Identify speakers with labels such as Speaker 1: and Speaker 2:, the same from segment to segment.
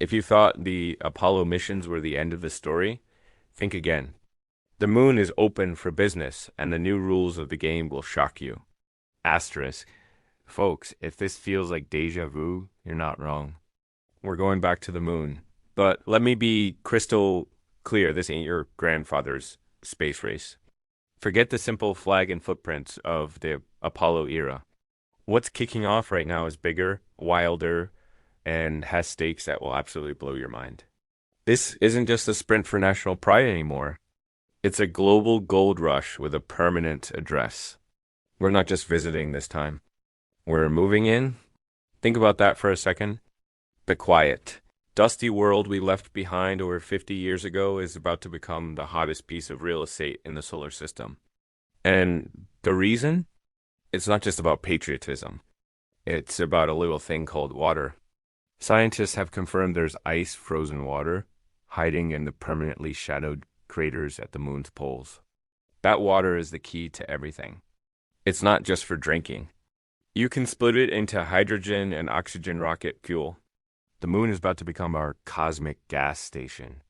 Speaker 1: If you thought the Apollo missions were the end of the story, think again. The moon is open for business, and the new rules of the game will shock you. Asterisk. Folks, if this feels like deja vu, you're not wrong. We're going back to the moon. But let me be crystal clear, this ain't your grandfather's space race. Forget the simple flag and footprints of the Apollo era. What's kicking off right now is bigger, wilder, and has stakes that will absolutely blow your mind. This isn't just a sprint for national pride anymore. It's a global gold rush with a permanent address. We're not just visiting this time. We're moving in. Think about that for a second. Be quiet. Dusty world we left behind over 50 years ago is about to become the hottest piece of real estate in the solar system. And the reason? It's not just about patriotism. It's about a little thing called water. Scientists have confirmed there's ice frozen water hiding in the permanently shadowed craters at the moon's poles. That water is the key to everything. It's not just for drinking. You can split it into hydrogen and oxygen rocket fuel. The moon is about to become our cosmic gas station,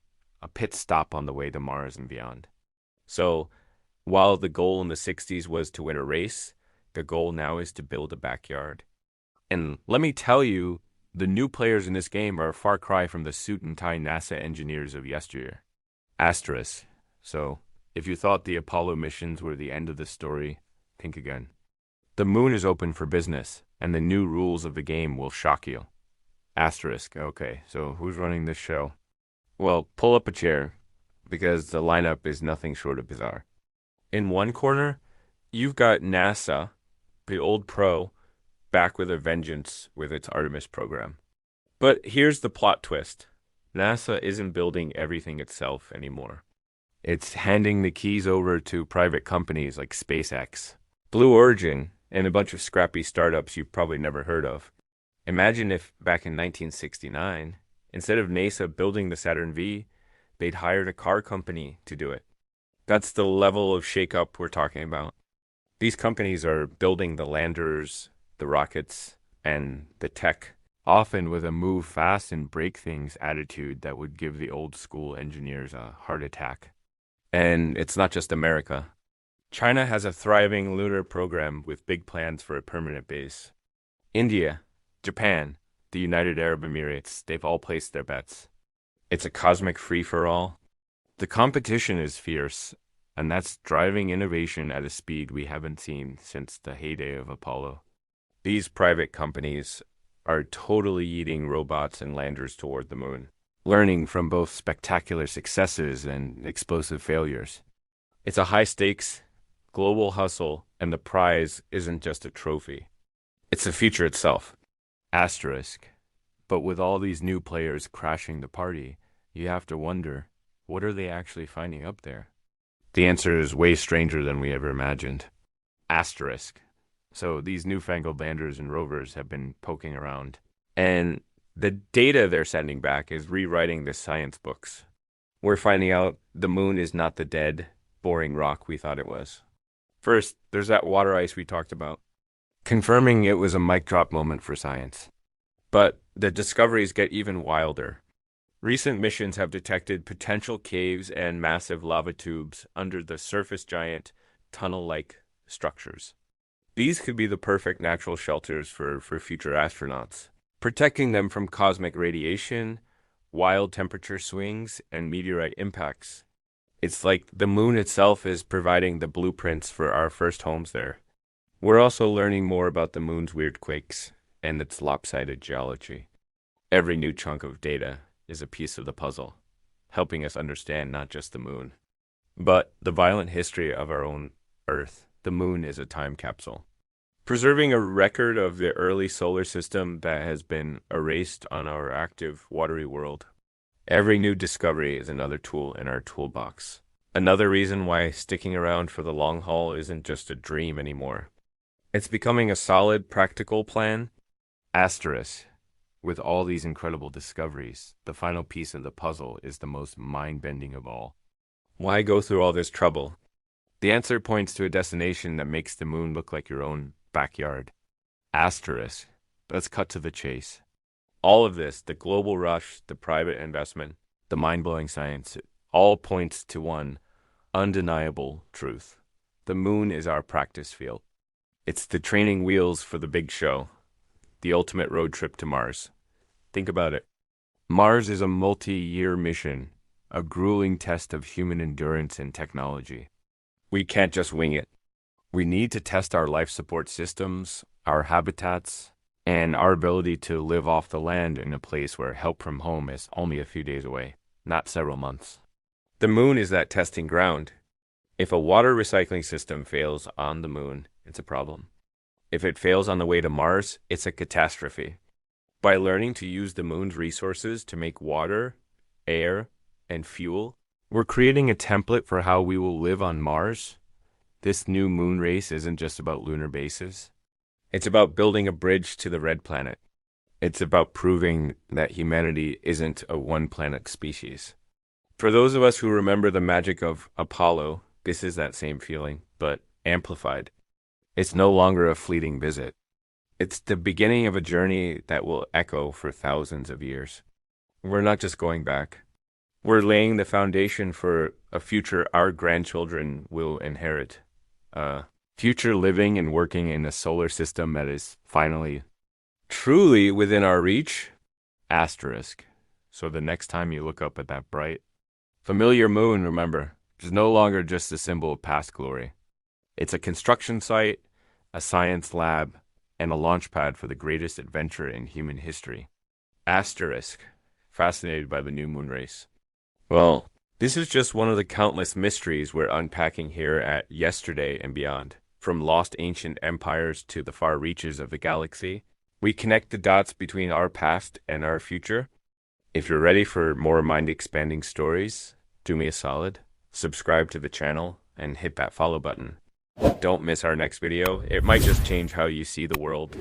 Speaker 1: a pit stop on the way to Mars and beyond. So, while the goal in the 60s was to win a race, the goal now is to build a backyard. And let me tell you, the new players in this game are a far cry from the suit and tie NASA engineers of yesteryear. Asterisk. So, if you thought the Apollo missions were the end of the story, think again. The moon is open for business, and the new rules of the game will shock you. Asterisk. Okay, so who's running this show? Well, pull up a chair, because the lineup is nothing short of bizarre. In one corner, you've got NASA, the old pro, back with a vengeance with its Artemis program. But here's the plot twist. NASA isn't building everything itself anymore. It's handing the keys over to private companies like SpaceX, Blue Origin, and a bunch of scrappy startups you've probably never heard of. Imagine if back in 1969, instead of NASA building the Saturn V, they'd hired a car company to do it. That's the level of shakeup we're talking about. These companies are building the landers, the rockets, and the tech, often with a move fast and break things attitude that would give the old school engineers a heart attack. And it's not just America. China has a thriving lunar program with big plans for a permanent base. India, Japan, the United Arab Emirates, they've all placed their bets. It's a cosmic free-for-all. The competition is fierce, and that's driving innovation at a speed we haven't seen since the heyday of Apollo. These private companies are totally eating robots and landers toward the moon, learning from both spectacular successes and explosive failures. It's a high-stakes, global hustle, and the prize isn't just a trophy. It's the future itself. Asterisk. But with all these new players crashing the party, you have to wonder, what are they actually finding up there? The answer is way stranger than we ever imagined. Asterisk. So these newfangled landers and rovers have been poking around, and the data they're sending back is rewriting the science books. We're finding out the moon is not the dead, boring rock we thought it was. First, there's that water ice we talked about, confirming it was a mic drop moment for science. But the discoveries get even wilder. Recent missions have detected potential caves and massive lava tubes under the surface giant tunnel-like structures. These could be the perfect natural shelters for future astronauts, protecting them from cosmic radiation, wild temperature swings, and meteorite impacts. It's like the moon itself is providing the blueprints for our first homes there. We're also learning more about the moon's weird quakes and its lopsided geology. Every new chunk of data is a piece of the puzzle, helping us understand not just the moon, but the violent history of our own Earth. The moon is a time capsule, preserving a record of the early solar system that has been erased on our active, watery world. Every new discovery is another tool in our toolbox. Another reason why sticking around for the long haul isn't just a dream anymore. It's becoming a solid, practical plan. Asterisk. With all these incredible discoveries, the final piece of the puzzle is the most mind-bending of all. Why go through all this trouble? The answer points to a destination that makes the moon look like your own backyard. Asterisk. Let's cut to the chase. All of this, the global rush, the private investment, the mind-blowing science, it all points to one undeniable truth. The moon is our practice field. It's the training wheels for the big show, the ultimate road trip to Mars. Think about it. Mars is a multi-year mission, a grueling test of human endurance and technology. We can't just wing it. We need to test our life support systems, our habitats, and our ability to live off the land in a place where help from home is only a few days away, not several months. The moon is that testing ground. If a water recycling system fails on the moon, it's a problem. If it fails on the way to Mars, it's a catastrophe. By learning to use the moon's resources to make water, air, and fuel, we're creating a template for how we will live on Mars. This new moon race isn't just about lunar bases. It's about building a bridge to the red planet. It's about proving that humanity isn't a one-planet species. For those of us who remember the magic of Apollo, this is that same feeling, but amplified. It's no longer a fleeting visit. It's the beginning of a journey that will echo for thousands of years. We're not just going back. We're laying the foundation for a future our grandchildren will inherit. Future living and working in a solar system that is finally, truly within our reach. Asterisk. So the next time you look up at that bright, familiar moon, remember, is no longer just a symbol of past glory. It's a construction site, a science lab, and a launch pad for the greatest adventure in human history. Asterisk. Fascinated by the new moon race. Well, this is just one of the countless mysteries we're unpacking here at Yesterday and Beyond. From lost ancient empires to the far reaches of the galaxy, we connect the dots between our past and our future. If you're ready for more mind-expanding stories, do me a solid, subscribe to the channel, and hit that follow button. Don't miss our next video. It might just change how you see the world.